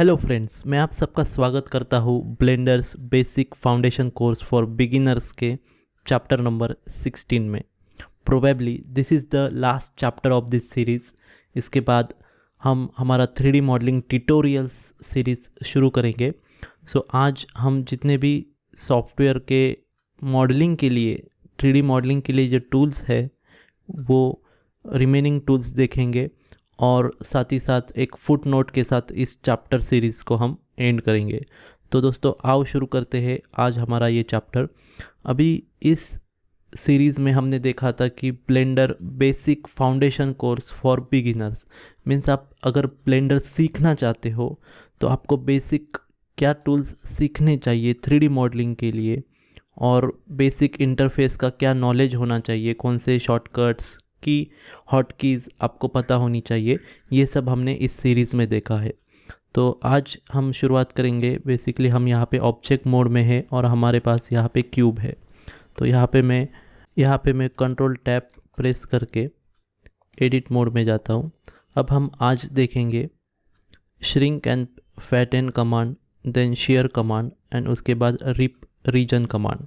Hello friends, मैं आप सबका स्वागत करता हूँ blenders basic foundation course for beginners के चैप्टर नंबर 16 में। Probably this is the last chapter of this series. इसके बाद हम हमारा 3D मॉडलिंग ट्यूटोरियल्स सीरीज़ शुरू करेंगे। आज हम जितने भी सॉफ्टवेयर के मॉडलिंग के लिए 3D मॉडलिंग के लिए जो टूल्स है वो रिमेनिंग टूल्स देखेंगे और साथ ही साथ एक फुट नोट के साथ इस चैप्टर सीरीज़ को हम एंड करेंगे। तो दोस्तों आओ शुरू करते हैं आज हमारा ये चैप्टर। अभी इस सीरीज़ में हमने देखा था कि blender basic foundation course for beginners means आप अगर ब्लेंडर सीखना चाहते हो तो आपको बेसिक क्या टूल्स सीखने चाहिए 3D मॉडलिंग के लिए और बेसिक इंटरफेस का क्या नॉलेज होना चाहिए, कौन से शॉर्टकट्स की हॉट कीज़ आपको पता होनी चाहिए, ये सब हमने इस सीरीज़ में देखा है। तो आज हम शुरुआत करेंगे। बेसिकली हम यहाँ पे ऑब्जेक्ट मोड में है और हमारे पास यहाँ पे क्यूब है। तो यहाँ पे मैं कंट्रोल टैब प्रेस करके एडिट मोड में जाता हूँ। अब हम आज देखेंगे shrink and fatten command, then share command and उसके बाद रिप रीजन कमांड।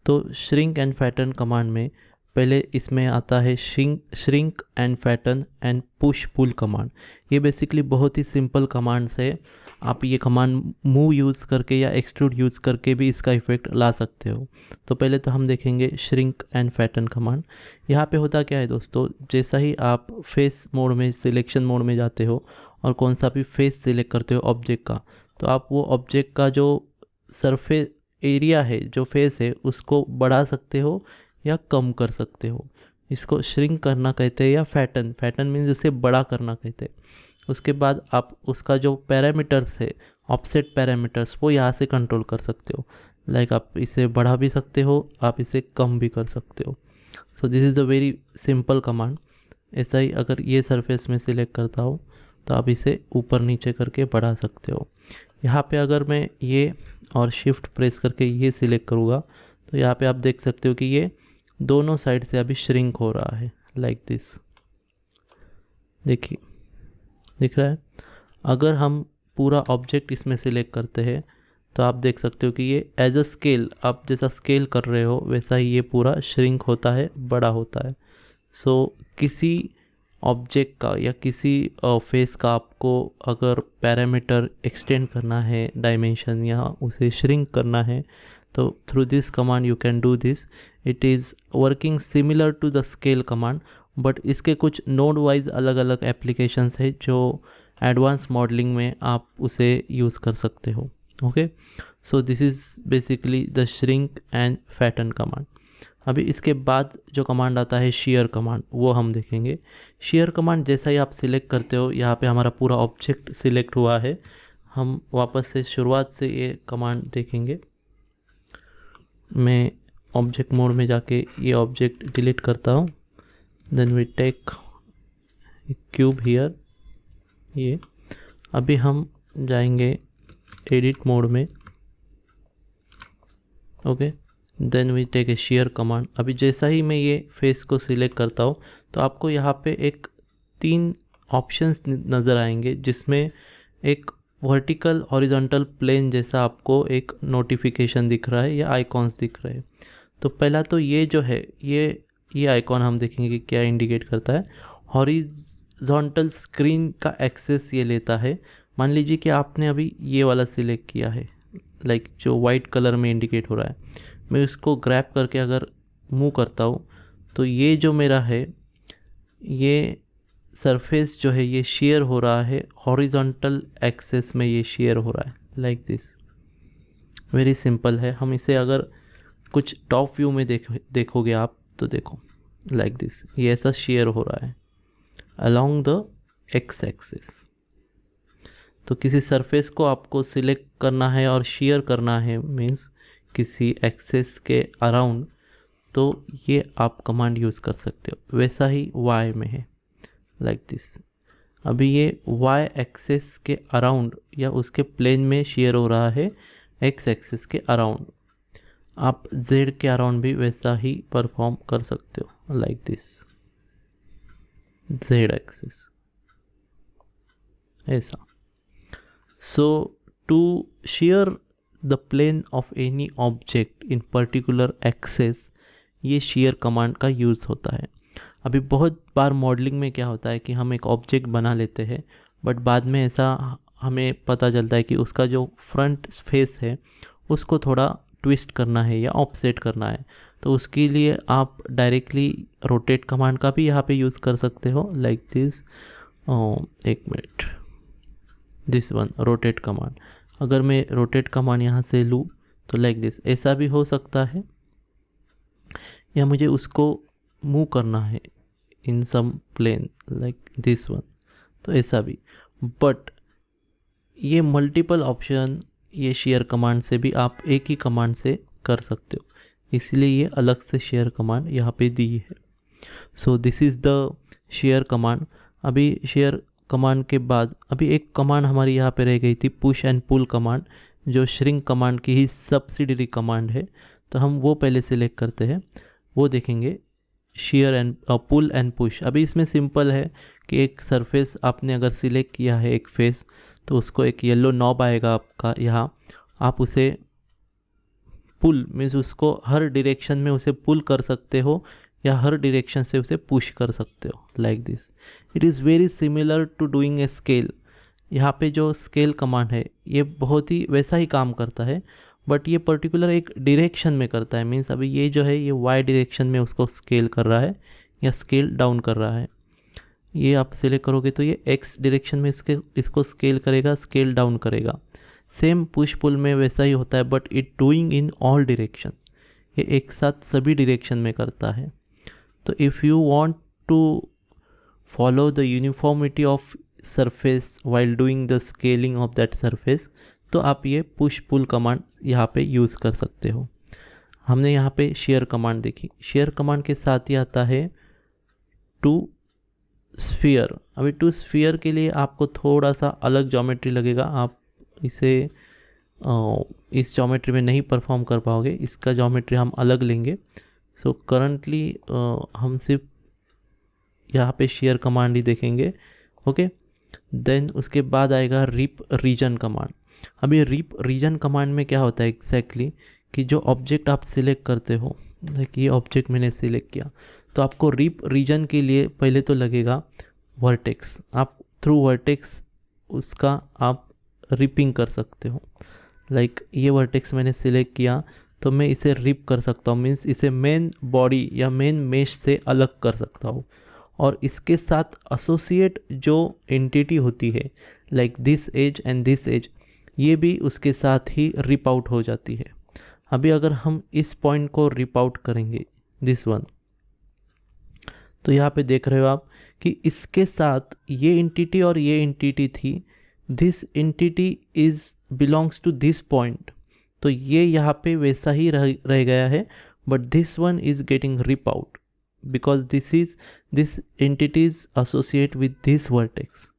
तो श्रिंक एंड फैटन कमांड में पहले इसमें आता है shrink and fatten and push pull command. ये बेसिकली बहुत ही सिंपल कमांड्स है। आप ये कमांड मूव यूज़ करके या एक्सट्रूड यूज़ करके भी इसका इफ़ेक्ट ला सकते हो। तो पहले तो हम देखेंगे श्रिंक एंड फैटन कमांड। यहाँ पे होता क्या है दोस्तों, जैसा ही आप फेस मोड में सिलेक्शन मोड में जाते हो और कौन सा भी फेस सिलेक्ट करते हो ऑब्जेक्ट का, तो आप वो ऑब्जेक्ट का जो सरफेस एरिया है, जो फेस है, उसको बढ़ा सकते हो या कम कर सकते हो। इसको श्रिंक करना कहते हैं या फैटन मीन्स इसे बड़ा करना कहते हैं। उसके बाद आप उसका जो पैरामीटर्स है, ऑफसेट पैरामीटर्स, वो यहाँ से कंट्रोल कर सकते हो। लाइक आप इसे बढ़ा भी सकते हो, आप इसे कम भी कर सकते हो। सो this is a very simple command. ऐसा ही अगर ये सरफेस में सिलेक्ट करता हूँ तो आप इसे ऊपर नीचे करके बढ़ा सकते हो। यहाँ पे अगर मैं ये और शिफ्ट प्रेस करके ये सिलेक्ट करूँगा तो यहाँ पे आप देख सकते हो कि ये दोनों साइड से अभी श्रिंक हो रहा है, लाइक दिस। देखिए, दिख रहा है। अगर हम पूरा ऑब्जेक्ट इसमें सिलेक्ट करते हैं तो आप देख सकते हो कि ये एज अ स्केल, आप जैसा स्केल कर रहे हो वैसा ही ये पूरा श्रिंक होता है, बड़ा होता है। किसी ऑब्जेक्ट का या किसी फेस का आपको अगर पैरामीटर एक्सटेंड करना है, डायमेंशन, या उसे श्रिंक करना है, तो through this command you can do this. It is working similar to the scale command, but इसके कुछ नोड वाइज अलग अलग एप्लीकेशंस है जो एडवांस मॉडलिंग में आप उसे यूज़ कर सकते हो। Okay, so this is basically the shrink and fatten command. अभी इसके बाद जो कमांड आता है शेयर कमांड, वो हम देखेंगे। शेयर कमांड जैसा ही आप सिलेक्ट करते हो, यहाँ पे हमारा पूरा ऑब्जेक्ट सिलेक्ट हुआ है। हम वापस से शुरुआत से ये कमांड देखेंगे। मैं ऑब्जेक्ट मोड में जाके ये ऑब्जेक्ट डिलीट करता हूँ। Then we take cube here. ये अभी हम जाएंगे एडिट मोड में। Okay, then we take a shear command. अभी जैसा ही मैं ये फेस को सिलेक्ट करता हूँ तो आपको यहाँ पे एक 3 ऑप्शंस नज़र आएंगे, जिसमें एक वर्टिकल हॉरिजॉन्टल प्लेन जैसा आपको एक नोटिफिकेशन दिख रहा है या आइकॉन्स दिख रहे हैं। तो पहला तो ये जो है, ये आइकॉन हम देखेंगे कि क्या इंडिकेट करता है। हॉरिजॉन्टल स्क्रीन का एक्सेस ये लेता है। मान लीजिए कि आपने अभी ये वाला सिलेक्ट किया है, लाइक जो वाइट कलर में इंडिकेट हो रहा है। मैं उसको ग्रैब करके अगर मूव करता हूँ तो ये जो मेरा है, ये सरफेस जो है ये शेयर हो रहा है, हॉरिजॉन्टल एक्सेस में ये शेयर हो रहा है, लाइक दिस। वेरी सिंपल है। हम इसे अगर कुछ टॉप व्यू में देखोगे आप तो देखो, लाइक दिस, ये ऐसा शेयर हो रहा है अलोंग द एक्स एक्सिस। तो किसी सरफेस को आपको सिलेक्ट करना है और शेयर करना है, मीन्स किसी एक्सेस के अराउंड, तो ये आप कमांड यूज़ कर सकते हो। वैसा ही वाई में है, लाइक दिस। अभी ये वाई एक्सेस के अराउंड या उसके प्लेन में शेयर हो रहा है, एक्स एक्सेस के अराउंड। आप जेड के अराउंड भी वैसा ही परफॉर्म कर सकते हो, लाइक दिस, जेड एक्सेस ऐसा। So to share the plane of any object in particular axis, ये शेयर कमांड का यूज़ होता है। अभी बहुत बार मॉडलिंग में क्या होता है कि हम एक ऑब्जेक्ट बना लेते हैं, बट बाद में ऐसा हमें पता चलता है कि उसका जो फ्रंट फेस है उसको थोड़ा ट्विस्ट करना है या ऑफसेट करना है। तो उसके लिए आप डायरेक्टली रोटेट कमांड का भी यहाँ पे यूज़ कर सकते हो, लाइक दिस। एक minute, this one rotate command. अगर मैं रोटेट कमांड यहाँ से लूँ तो लाइक दिस, ऐसा भी हो सकता है, या मुझे उसको मूव करना है इन सम प्लेन लाइक दिस वन, तो ऐसा भी। बट ये मल्टीपल ऑप्शन ये शेयर कमांड से भी आप एक ही कमांड से कर सकते हो, इसलिए ये अलग से शेयर कमांड यहाँ पे दी है। सो this is the share command. अभी शेयर कमांड के बाद अभी एक कमांड हमारी यहाँ पे रह गई थी, पुश एंड पुल कमांड, जो श्रिंक कमांड की ही सब्सिडरी कमांड है। तो हम वो पहले सिलेक्ट करते हैं, वो देखेंगे shear and pull and push. अभी इसमें सिंपल है कि एक सरफेस आपने अगर सिलेक्ट किया है एक फेस, तो उसको एक येलो नॉब आएगा आपका यहाँ, आप उसे पुल मीन्स उसको हर डायरेक्शन में उसे पुल कर सकते हो या हर डायरेक्शन से उसे पुश कर सकते हो, like this. It is very similar to doing a scale. यहाँ पे जो स्केल कमांड है ये बहुत ही वैसा ही काम करता है, बट ये पर्टिकुलर एक डायरेक्शन में करता है। मीन्स अभी ये जो है ये वाई डायरेक्शन में उसको स्केल कर रहा है या स्केल डाउन कर रहा है। ये आप सिलेक्ट करोगे तो ये एक्स डायरेक्शन में इसको स्केल करेगा, स्केल डाउन करेगा। सेम पुश पुल में वैसा ही होता है, but it doing in all direction, ये एक साथ सभी डायरेक्शन में करता है। तो if you want to follow the uniformity of surface while doing the scaling of that surface, तो आप ये पुश पुल कमांड यहाँ पे यूज़ कर सकते हो। हमने यहाँ पे शेयर कमांड देखी, शेयर कमांड के साथ ही आता है टू स्फीयर। अभी टू स्फीयर के लिए आपको थोड़ा सा अलग ज्योमेट्री लगेगा, आप इसे इस ज्योमेट्री में नहीं परफॉर्म कर पाओगे, इसका ज्योमेट्री हम अलग लेंगे। सो करंटली हम सिर्फ यहाँ पे शेयर कमांड ही देखेंगे, ओके। देन उसके बाद आएगा रिप रीजन कमांड। अभी रिप रीजन कमांड में क्या होता है एग्जैक्टली कि जो ऑब्जेक्ट आप सिलेक्ट करते हो, लाइक ये ऑब्जेक्ट मैंने सिलेक्ट किया, तो आपको रिप रीजन के लिए पहले तो लगेगा वर्टेक्स। आप थ्रू वर्टेक्स उसका आप रिपिंग कर सकते हो। लाइक ये वर्टेक्स मैंने सिलेक्ट किया तो मैं इसे रिप कर सकता हूँ, मीन्स इसे मेन बॉडी या मेन मेश से अलग कर सकता हूँ। और इसके साथ एसोसिएट जो एंटिटी होती है like this edge and this edge, ये भी उसके साथ ही रिप आउट हो जाती है। अभी अगर हम इस पॉइंट को रिप आउट करेंगे दिस वन, तो यहाँ पे देख रहे हो आप कि इसके साथ ये एंटिटी और ये एंटिटी थी, this entity is belongs to this point, तो ये यहाँ पे वैसा ही रह गया है, but this one is getting rip out because this entities associate with this vertex.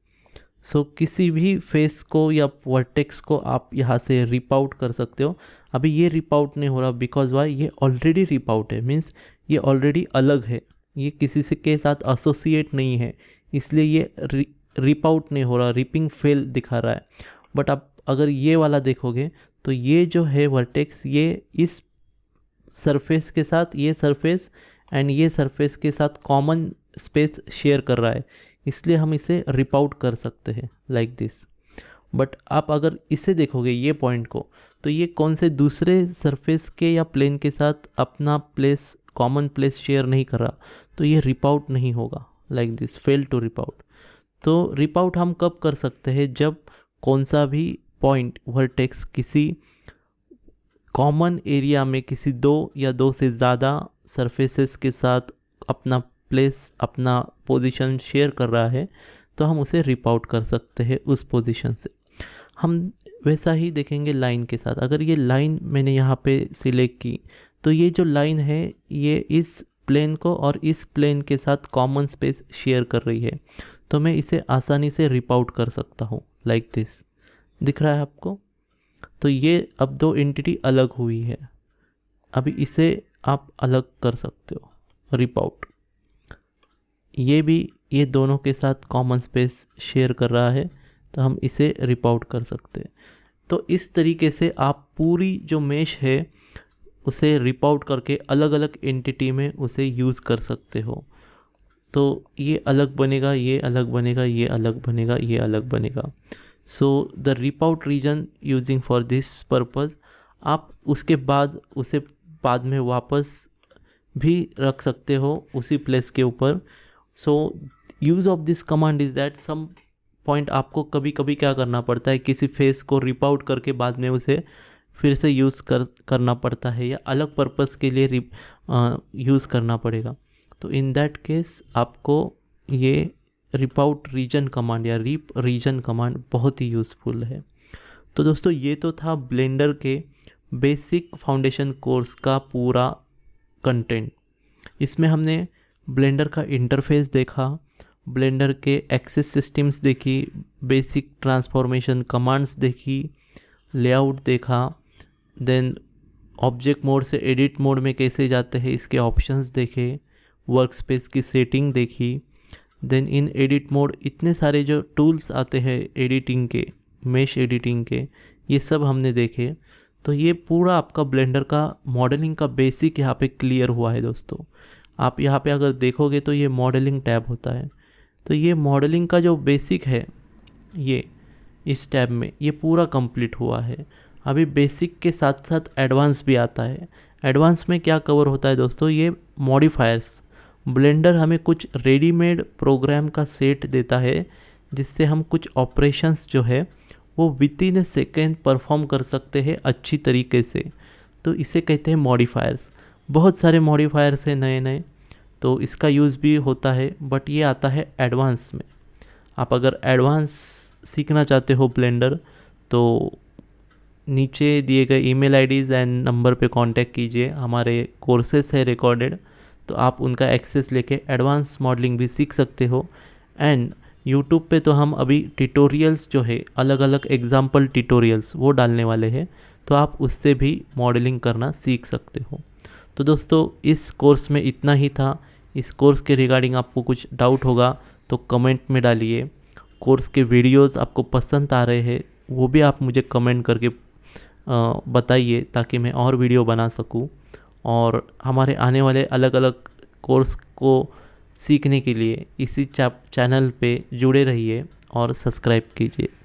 So किसी भी फेस को या वर्टेक्स को आप यहाँ से रिप आउट कर सकते हो। अभी ये रिप आउट नहीं हो रहा बिकॉज वाई, ये ऑलरेडी रिप आउट है, मीन्स ये ऑलरेडी अलग है, ये किसी से के साथ एसोसिएट नहीं है, इसलिए ये रिप आउट नहीं हो रहा, रिपिंग फेल दिखा रहा है। बट आप अगर ये वाला देखोगे तो ये जो है वर्टेक्स, ये इस सरफेस के साथ ये सरफेस एंड ये सरफेस के साथ कॉमन स्पेस शेयर कर रहा है, इसलिए हम इसे रिप आउट कर सकते हैं लाइक दिस। बट आप अगर इसे देखोगे ये पॉइंट को, तो ये कौन से दूसरे सरफेस के या प्लेन के साथ अपना प्लेस कॉमन प्लेस शेयर नहीं कर रहा, तो ये रिप आउट नहीं होगा like this, fail to rip out. तो रिप आउट हम कब कर सकते हैं, जब कौन सा भी पॉइंट वर्टेक्स किसी कॉमन एरिया में किसी दो या दो से ज़्यादा सरफेसेस के साथ अपना प्लेस अपना पोजीशन शेयर कर रहा है, तो हम उसे रिप आउट कर सकते हैं उस पोजीशन से। हम वैसा ही देखेंगे लाइन के साथ। अगर ये लाइन मैंने यहाँ पे सिलेक्ट की, तो ये जो लाइन है ये इस प्लेन को और इस प्लेन के साथ कॉमन स्पेस शेयर कर रही है, तो मैं इसे आसानी से रिप आउट कर सकता हूँ लाइक दिस। दिख रहा है आपको? तो ये अब दो एंटिटी अलग हुई है, अभी इसे आप अलग कर सकते हो रिप आउट। ये भी ये दोनों के साथ कॉमन स्पेस शेयर कर रहा है, तो हम इसे रिप आउट कर सकते हैं। तो इस तरीके से आप पूरी जो मेश है उसे रिप आउट करके अलग अलग एंटिटी में उसे यूज़ कर सकते हो। तो ये अलग बनेगा, ये अलग बनेगा, ये अलग बनेगा, ये अलग बनेगा। So the rip out region using for this purpose, आप उसके बाद उसे बाद में वापस भी रख सकते हो उसी प्लेस के ऊपर। So use of this command is that some point आपको कभी कभी क्या करना पड़ता है, किसी फेस को रिप आउट करके बाद में उसे फिर से यूज़ करना पड़ता है या अलग पर्पस के लिए यूज़ करना पड़ेगा। तो इन दैट केस आपको ये रिप आउट रीजन कमांड या रिप रीजन कमांड बहुत ही यूज़फुल है। तो दोस्तों ये तो था ब्लेंडर के बेसिक फाउंडेशन कोर्स का पूरा कंटेंट। इसमें हमने ब्लेंडर का इंटरफेस देखा, ब्लेंडर के एक्सेस सिस्टम्स देखी, बेसिक ट्रांसफॉर्मेशन कमांड्स देखी, लेआउट देखा, देन ऑब्जेक्ट मोड से एडिट मोड में कैसे जाते हैं इसके ऑप्शंस देखे, वर्क स्पेस की सेटिंग देखी। देन इन एडिट मोड इतने सारे जो टूल्स आते हैं एडिटिंग के, मेश एडिटिंग के, ये सब हमने देखे। तो ये पूरा आपका ब्लेंडर का मॉडलिंग का बेसिक यहाँ पे क्लियर हुआ है दोस्तों। आप यहाँ पे अगर देखोगे तो ये मॉडलिंग टैब होता है। तो ये मॉडलिंग का जो बेसिक है ये इस टैब में ये पूरा कंप्लीट हुआ है। अभी बेसिक के साथ साथ एडवांस भी आता है। एडवांस में क्या कवर होता है दोस्तों, ये मॉडिफायर्स। ब्लेंडर हमें कुछ रेडीमेड प्रोग्राम का सेट देता है जिससे हम कुछ ऑपरेशंस जो है वो with in A second perform कर सकते हैं अच्छी तरीके से। तो इसे कहते हैं मॉडिफायर्स। बहुत सारे मॉडिफायर्स हैं नए नए, तो इसका यूज़ भी होता है, बट ये आता है एडवांस में। आप अगर एडवांस सीखना चाहते हो ब्लेंडर तो नीचे दिए गए ईमेल आईडीज़ एंड नंबर पे कांटेक्ट कीजिए। हमारे कोर्सेस है रिकॉर्डेड, तो आप उनका एक्सेस लेके एडवांस मॉडलिंग भी सीख सकते हो। एंड यूट्यूब पे तो हम अभी ट्यूटोरियल्स जो है अलग अलग एग्जाम्पल ट्यूटोरियल्स वो डालने वाले हैं, तो आप उससे भी मॉडलिंग करना सीख सकते हो। तो दोस्तों इस कोर्स में इतना ही था। इस कोर्स के रिगार्डिंग आपको कुछ डाउट होगा तो कमेंट में डालिए। कोर्स के वीडियोस आपको पसंद आ रहे हैं वो भी आप मुझे कमेंट करके बताइए ताकि मैं और वीडियो बना सकूं। और हमारे आने वाले अलग अलग कोर्स को सीखने के लिए इसी चैनल पे जुड़े रहिए और सब्सक्राइब कीजिए।